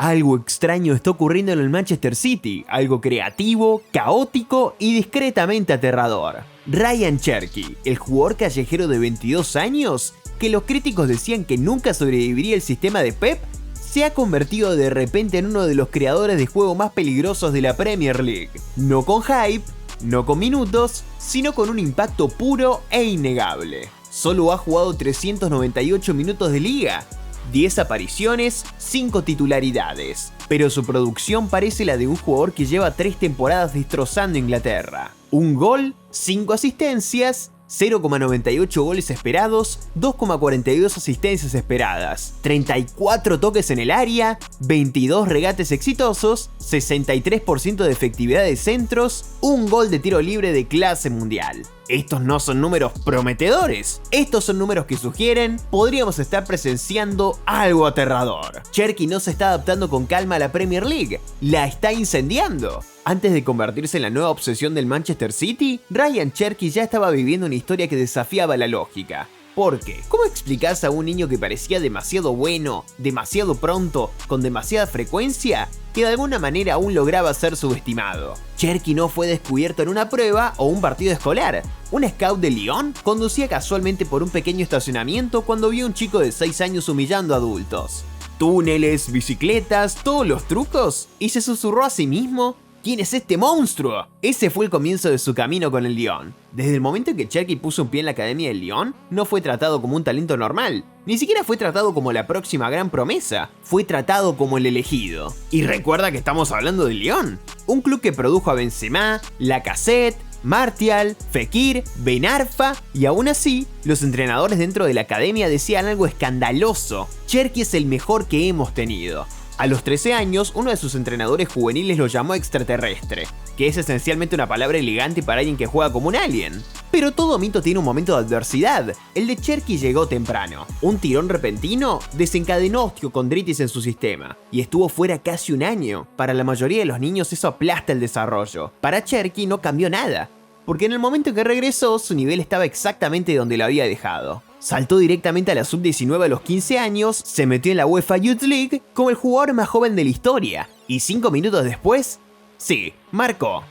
Algo extraño está ocurriendo en el Manchester City, algo creativo, caótico y discretamente aterrador. Ryan Cherki, el jugador callejero de 22 años, que los críticos decían que nunca sobreviviría el sistema de Pep, se ha convertido de repente en uno de los creadores de juego más peligrosos de la Premier League. No con hype, no con minutos, sino con un impacto puro e innegable. Solo ha jugado 398 minutos de liga, 10 apariciones, 5 titularidades, pero su producción parece la de un jugador que lleva 3 temporadas destrozando Inglaterra. Un gol, 5 asistencias, 0,98 goles esperados, 2,42 asistencias esperadas, 34 toques en el área, 22 regates exitosos, 63% de efectividad de centros, un gol de tiro libre de clase mundial. Estos no son números prometedores, estos son números que sugieren podríamos estar presenciando algo aterrador. Cherki no se está adaptando con calma a la Premier League, la está incendiando. Antes de convertirse en la nueva obsesión del Manchester City, Ryan Cherki ya estaba viviendo una historia que desafiaba la lógica. ¿Por qué? ¿Cómo explicás a un niño que parecía demasiado bueno, demasiado pronto, con demasiada frecuencia, que de alguna manera aún lograba ser subestimado? Cherki no fue descubierto en una prueba o un partido escolar. Un scout de Lyon conducía casualmente por un pequeño estacionamiento cuando vio a un chico de 6 años humillando a adultos. Túneles, bicicletas, todos los trucos, y se susurró a sí mismo: ¿quién es este monstruo? Ese fue el comienzo de su camino con el Lyon. Desde el momento en que Cherki puso un pie en la academia del Lyon, no fue tratado como un talento normal. Ni siquiera fue tratado como la próxima gran promesa. Fue tratado como el elegido. Y recuerda que estamos hablando del Lyon, un club que produjo a Benzema, Lacazette, Martial, Fekir, Ben Arfa, y aún así, los entrenadores dentro de la academia decían algo escandaloso: Cherki es el mejor que hemos tenido. A los 13 años, uno de sus entrenadores juveniles lo llamó extraterrestre, que es esencialmente una palabra elegante para alguien que juega como un alien. Pero todo mito tiene un momento de adversidad. El de Cherki llegó temprano. Un tirón repentino desencadenó osteocondritis en su sistema, y estuvo fuera casi un año. Para la mayoría de los niños eso aplasta el desarrollo. Para Cherki no cambió nada, porque en el momento en que regresó, su nivel estaba exactamente donde lo había dejado. Saltó directamente a la sub-19 a los 15 años, se metió en la UEFA Youth League como el jugador más joven de la historia, y 5 minutos después, sí, marcó.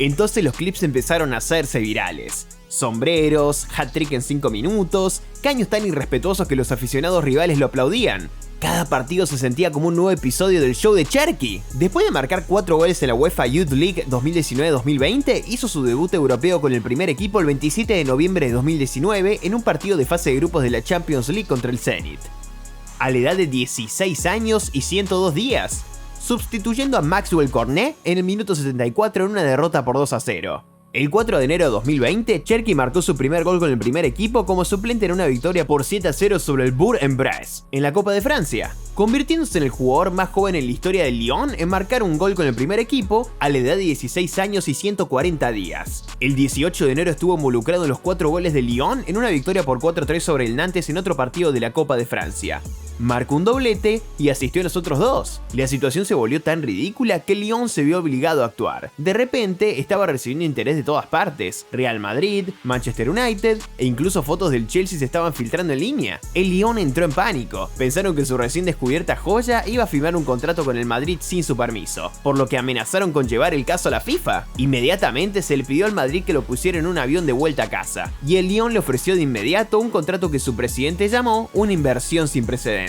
Entonces los clips empezaron a hacerse virales. Sombreros, hat-trick en 5 minutos, caños tan irrespetuosos que los aficionados rivales lo aplaudían. Cada partido se sentía como un nuevo episodio del show de Cherki. Después de marcar 4 goles en la UEFA Youth League 2019-2020, hizo su debut europeo con el primer equipo el 27 de noviembre de 2019 en un partido de fase de grupos de la Champions League contra el Zenit. A la edad de 16 años y 102 días, sustituyendo a Maxwell Cornet en el minuto 74 en una derrota por 2-0. El 4 de enero de 2020, Cherki marcó su primer gol con el primer equipo como suplente en una victoria por 7-0 sobre el Bourg-en-Bresse en la Copa de Francia, convirtiéndose en el jugador más joven en la historia del Lyon en marcar un gol con el primer equipo a la edad de 16 años y 140 días. El 18 de enero estuvo involucrado en los 4 goles del Lyon en una victoria por 4-3 sobre el Nantes en otro partido de la Copa de Francia. Marcó un doblete y asistió a los otros 2. La situación se volvió tan ridícula que el Lyon se vio obligado a actuar. De repente estaba recibiendo interés de todas partes. Real Madrid, Manchester United e incluso fotos del Chelsea se estaban filtrando en línea. El Lyon entró en pánico. Pensaron que su recién descubierta joya iba a firmar un contrato con el Madrid sin su permiso, por lo que amenazaron con llevar el caso a la FIFA. Inmediatamente se le pidió al Madrid que lo pusiera en un avión de vuelta a casa, y el Lyon le ofreció de inmediato un contrato que su presidente llamó una inversión sin precedentes.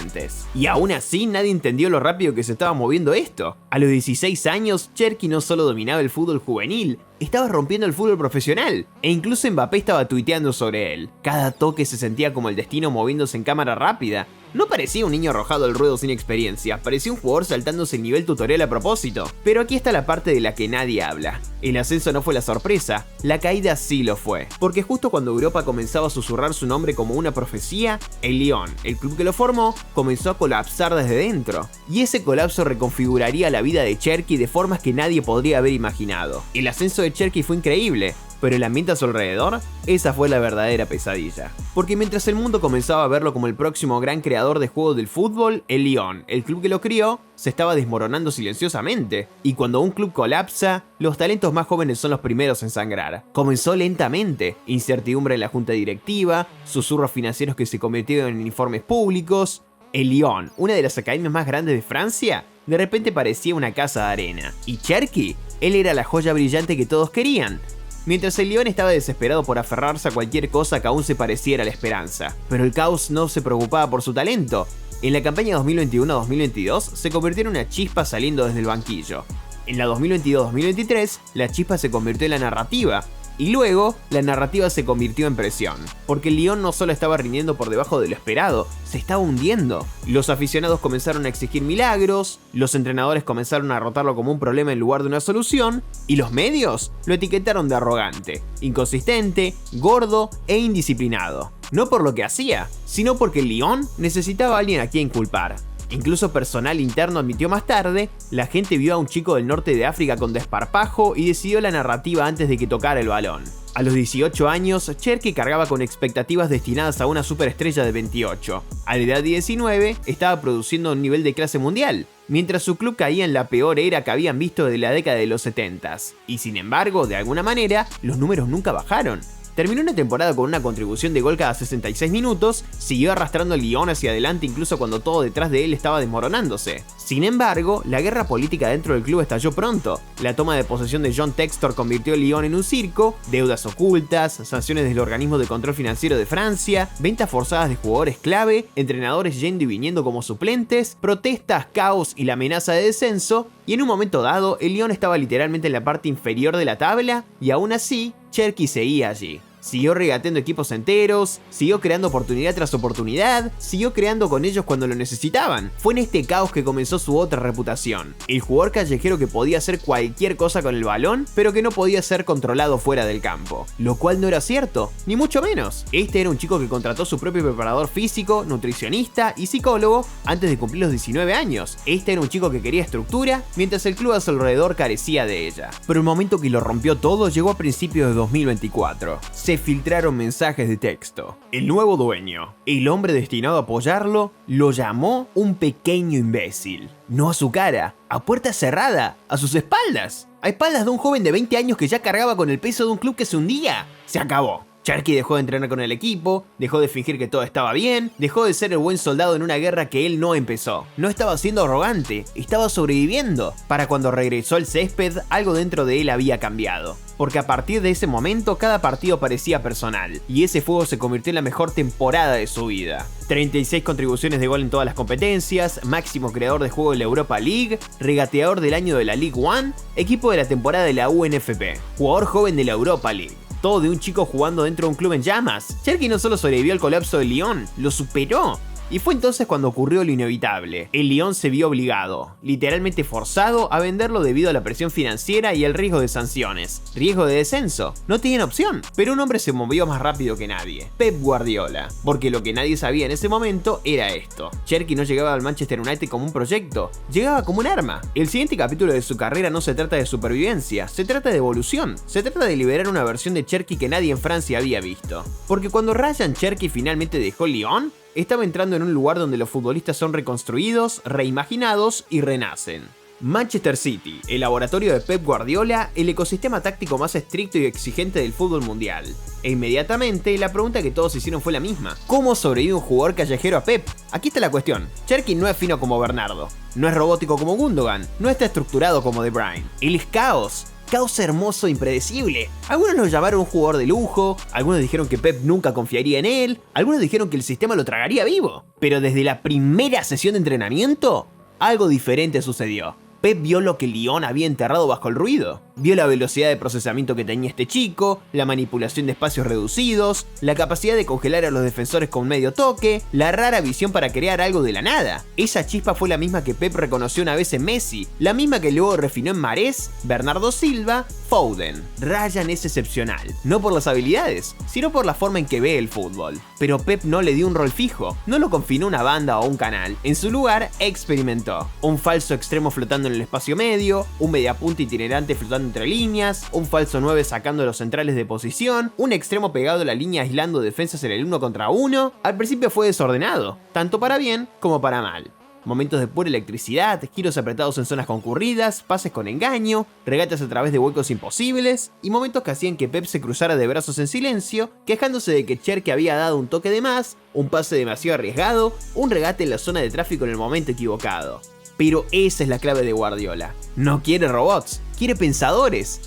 Y aún así nadie entendió lo rápido que se estaba moviendo esto. A los 16 años, Cherki no solo dominaba el fútbol juvenil, estaba rompiendo el fútbol profesional, e incluso Mbappé estaba tuiteando sobre él. Cada toque se sentía como el destino moviéndose en cámara rápida. No parecía un niño arrojado al ruedo sin experiencia, parecía un jugador saltándose el nivel tutorial a propósito. Pero aquí está la parte de la que nadie habla. El ascenso no fue la sorpresa, la caída sí lo fue. Porque justo cuando Europa comenzaba a susurrar su nombre como una profecía, el Lyon, el club que lo formó, comenzó a colapsar desde dentro. Y ese colapso reconfiguraría la vida de Cherki de formas que nadie podría haber imaginado. El ascenso de Cherki fue increíble, pero el ambiente a su alrededor, esa fue la verdadera pesadilla. Porque mientras el mundo comenzaba a verlo como el próximo gran creador de juegos del fútbol, el Lyon, el club que lo crió, se estaba desmoronando silenciosamente. Y cuando un club colapsa, los talentos más jóvenes son los primeros en sangrar. Comenzó lentamente, incertidumbre en la junta directiva, susurros financieros que se convirtieron en informes públicos. El Lyon, una de las academias más grandes de Francia, de repente parecía una casa de arena. Y Cherky, él era la joya brillante que todos querían. Mientras el león estaba desesperado por aferrarse a cualquier cosa que aún se pareciera a la esperanza. Pero el caos no se preocupaba por su talento. En la campaña 2021-2022 se convirtió en una chispa saliendo desde el banquillo. En la 2022-2023, la chispa se convirtió en la narrativa. Y luego, la narrativa se convirtió en presión, porque el Lyon no solo estaba rindiendo por debajo de lo esperado, se estaba hundiendo. Los aficionados comenzaron a exigir milagros, los entrenadores comenzaron a rotarlo como un problema en lugar de una solución, y los medios lo etiquetaron de arrogante, inconsistente, gordo e indisciplinado. No por lo que hacía, sino porque el Lyon necesitaba a alguien a quien culpar. Incluso personal interno admitió más tarde, la gente vio a un chico del norte de África con desparpajo y decidió la narrativa antes de que tocara el balón. A los 18 años, Cherky cargaba con expectativas destinadas a una superestrella de 28. A la edad de 19, estaba produciendo a un nivel de clase mundial, mientras su club caía en la peor era que habían visto desde la década de los 70s. Y sin embargo, de alguna manera, los números nunca bajaron. Terminó una temporada con una contribución de gol cada 66 minutos, siguió arrastrando al Lyon hacia adelante incluso cuando todo detrás de él estaba desmoronándose. Sin embargo, la guerra política dentro del club estalló pronto. La toma de posesión de John Textor convirtió al Lyon en un circo, deudas ocultas, sanciones del organismo de control financiero de Francia, ventas forzadas de jugadores clave, entrenadores yendo y viniendo como suplentes, protestas, caos y la amenaza de descenso, y en un momento dado, el Lyon estaba literalmente en la parte inferior de la tabla, y aún así, Cherky seguía allí. Siguió regateando equipos enteros, siguió creando oportunidad tras oportunidad, siguió creando con ellos cuando lo necesitaban. Fue en este caos que comenzó su otra reputación. El jugador callejero que podía hacer cualquier cosa con el balón, pero que no podía ser controlado fuera del campo. Lo cual no era cierto, ni mucho menos. Este era un chico que contrató su propio preparador físico, nutricionista y psicólogo antes de cumplir los 19 años. Este era un chico que quería estructura, mientras el club a su alrededor carecía de ella. Pero el momento que lo rompió todo llegó a principios de 2024. Se filtraron mensajes de texto. El nuevo dueño, el hombre destinado a apoyarlo, lo llamó un pequeño imbécil. No a su cara, a puerta cerrada, a sus espaldas. A espaldas de un joven de 20 años que ya cargaba con el peso de un club que se hundía. Se acabó. Cherky dejó de entrenar con el equipo, dejó de fingir que todo estaba bien, dejó de ser el buen soldado en una guerra que él no empezó. No estaba siendo arrogante, estaba sobreviviendo. Para cuando regresó al césped, algo dentro de él había cambiado. Porque a partir de ese momento cada partido parecía personal, y ese fuego se convirtió en la mejor temporada de su vida. 36 contribuciones de gol en todas las competencias, máximo creador de juego de la Europa League, regateador del año de la League One, equipo de la temporada de la UNFP, jugador joven de la Europa League. Todo de un chico jugando dentro de un club en llamas. Cherky no solo sobrevivió al colapso del Lyon, lo superó. Y fue entonces cuando ocurrió lo inevitable. El Lyon se vio obligado, literalmente forzado, a venderlo debido a la presión financiera y el riesgo de sanciones. Riesgo de descenso. No tenían opción. Pero un hombre se movió más rápido que nadie. Pep Guardiola. Porque lo que nadie sabía en ese momento era esto. Cherky no llegaba al Manchester United como un proyecto. Llegaba como un arma. El siguiente capítulo de su carrera no se trata de supervivencia. Se trata de evolución. Se trata de liberar una versión de Cherky que nadie en Francia había visto. Porque cuando Ryan Cherky finalmente dejó Lyon, estaba entrando en un lugar donde los futbolistas son reconstruidos, reimaginados y renacen. Manchester City, el laboratorio de Pep Guardiola, el ecosistema táctico más estricto y exigente del fútbol mundial. E inmediatamente la pregunta que todos hicieron fue la misma: ¿cómo sobrevive un jugador callejero a Pep? Aquí está la cuestión. Cherky no es fino como Bernardo, no es robótico como Gundogan, no está estructurado como De Bruyne. Él es caos. Caos hermoso e impredecible. Algunos lo llamaron un jugador de lujo, algunos dijeron que Pep nunca confiaría en él, algunos dijeron que el sistema lo tragaría vivo. Pero desde la primera sesión de entrenamiento, algo diferente sucedió. Pep vio lo que Lyon había enterrado bajo el ruido. Vio la velocidad de procesamiento que tenía este chico, la manipulación de espacios reducidos, la capacidad de congelar a los defensores con medio toque, la rara visión para crear algo de la nada. Esa chispa fue la misma que Pep reconoció una vez en Messi, la misma que luego refinó en Mahrez, Bernardo Silva, Foden. Ryan es excepcional, no por las habilidades, sino por la forma en que ve el fútbol. Pero Pep no le dio un rol fijo, no lo confinó a una banda o a un canal. En su lugar, experimentó. Un falso extremo flotando en el espacio medio, un mediapunta itinerante flotando entre líneas, un falso 9 sacando los centrales de posición, un extremo pegado a la línea aislando defensas en el 1 contra 1. Al principio fue desordenado, tanto para bien como para mal. Momentos de pura electricidad, giros apretados en zonas concurridas, pases con engaño, regates a través de huecos imposibles, y momentos que hacían que Pep se cruzara de brazos en silencio, quejándose de que Cherky había dado un toque de más, un pase demasiado arriesgado, un regate en la zona de tráfico en el momento equivocado. Pero esa es la clave de Guardiola. No quiere robots, quiere pensadores.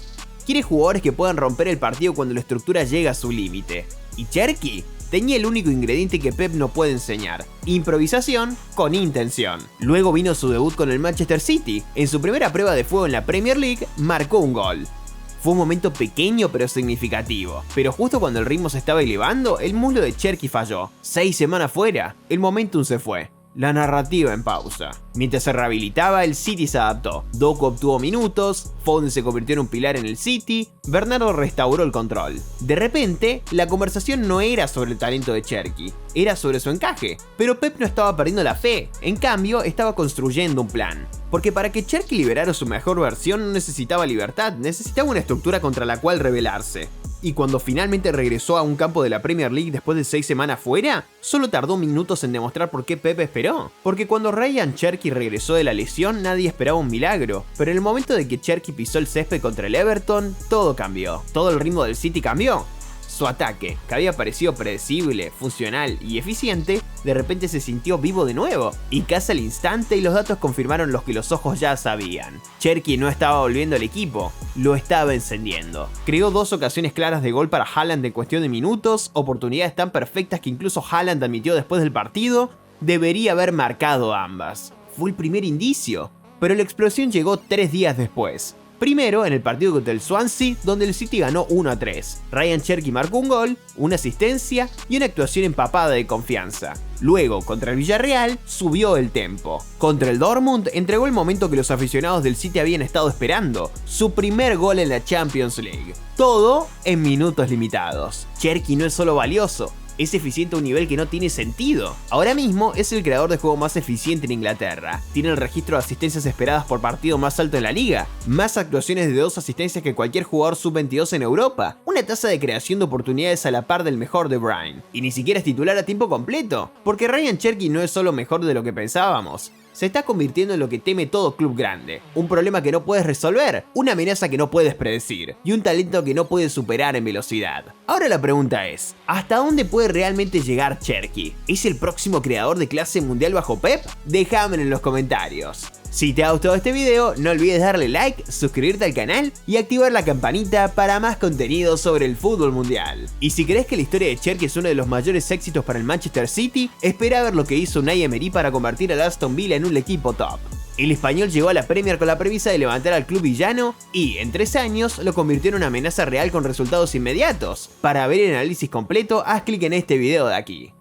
Quiere jugadores que puedan romper el partido cuando la estructura llega a su límite. Y Cherki tenía el único ingrediente que Pep no puede enseñar: improvisación con intención. Luego vino su debut con el Manchester City. En su primera prueba de fuego en la Premier League, marcó un gol. Fue un momento pequeño pero significativo. Pero justo cuando el ritmo se estaba elevando, el muslo de Cherki falló. 6 semanas fuera, el momentum se fue. La narrativa en pausa. Mientras se rehabilitaba, el City se adaptó. Doku obtuvo minutos, Foden se convirtió en un pilar en el City, Bernardo restauró el control. De repente, la conversación no era sobre el talento de Cherki, era sobre su encaje. Pero Pep no estaba perdiendo la fe, en cambio estaba construyendo un plan. Porque para que Cherki liberara su mejor versión no necesitaba libertad, necesitaba una estructura contra la cual rebelarse. Y cuando finalmente regresó a un campo de la Premier League después de 6 semanas fuera, solo tardó minutos en demostrar por qué Pep esperó. Porque cuando Ryan Cherki regresó de la lesión, nadie esperaba un milagro. Pero en el momento de que Cherki pisó el césped contra el Everton, todo cambió. Todo el ritmo del City cambió. Su ataque, que había parecido predecible, funcional y eficiente, de repente se sintió vivo de nuevo, y casi al instante los datos confirmaron lo que los ojos ya sabían. Cherki no estaba volviendo al equipo, lo estaba encendiendo. Creó 2 ocasiones claras de gol para Haaland en cuestión de minutos, oportunidades tan perfectas que incluso Haaland admitió después del partido, debería haber marcado ambas. Fue el primer indicio, pero la explosión llegó 3 días después. Primero, en el partido contra el Swansea, donde el City ganó 1-3. Ryan Cherki marcó un gol, una asistencia y una actuación empapada de confianza. Luego, contra el Villarreal, subió el tempo. Contra el Dortmund, entregó el momento que los aficionados del City habían estado esperando: su primer gol en la Champions League. Todo en minutos limitados. Cherki no es solo valioso, es eficiente a un nivel que no tiene sentido. Ahora mismo es el creador de juego más eficiente en Inglaterra. Tiene el registro de asistencias esperadas por partido más alto en la liga. Más actuaciones de 2 asistencias que cualquier jugador sub-22 en Europa. Una tasa de creación de oportunidades a la par del mejor de Bruyne. Y ni siquiera es titular a tiempo completo. Porque Ryan Cherki no es solo mejor de lo que pensábamos. Se está convirtiendo en lo que teme todo club grande. Un problema que no puedes resolver, una amenaza que no puedes predecir y un talento que no puedes superar en velocidad. Ahora la pregunta es, ¿hasta dónde puede realmente llegar Cherki? ¿Es el próximo creador de clase mundial bajo Pep? Déjamelo en los comentarios. Si te ha gustado este video, no olvides darle like, suscribirte al canal y activar la campanita para más contenido sobre el fútbol mundial. Y si crees que la historia de Cherki es uno de los mayores éxitos para el Manchester City, espera a ver lo que hizo Unai Emery para convertir al Aston Villa en un equipo top. El español llegó a la Premier con la premisa de levantar al club villano y, en 3 años, lo convirtió en una amenaza real con resultados inmediatos. Para ver el análisis completo, haz clic en este video de aquí.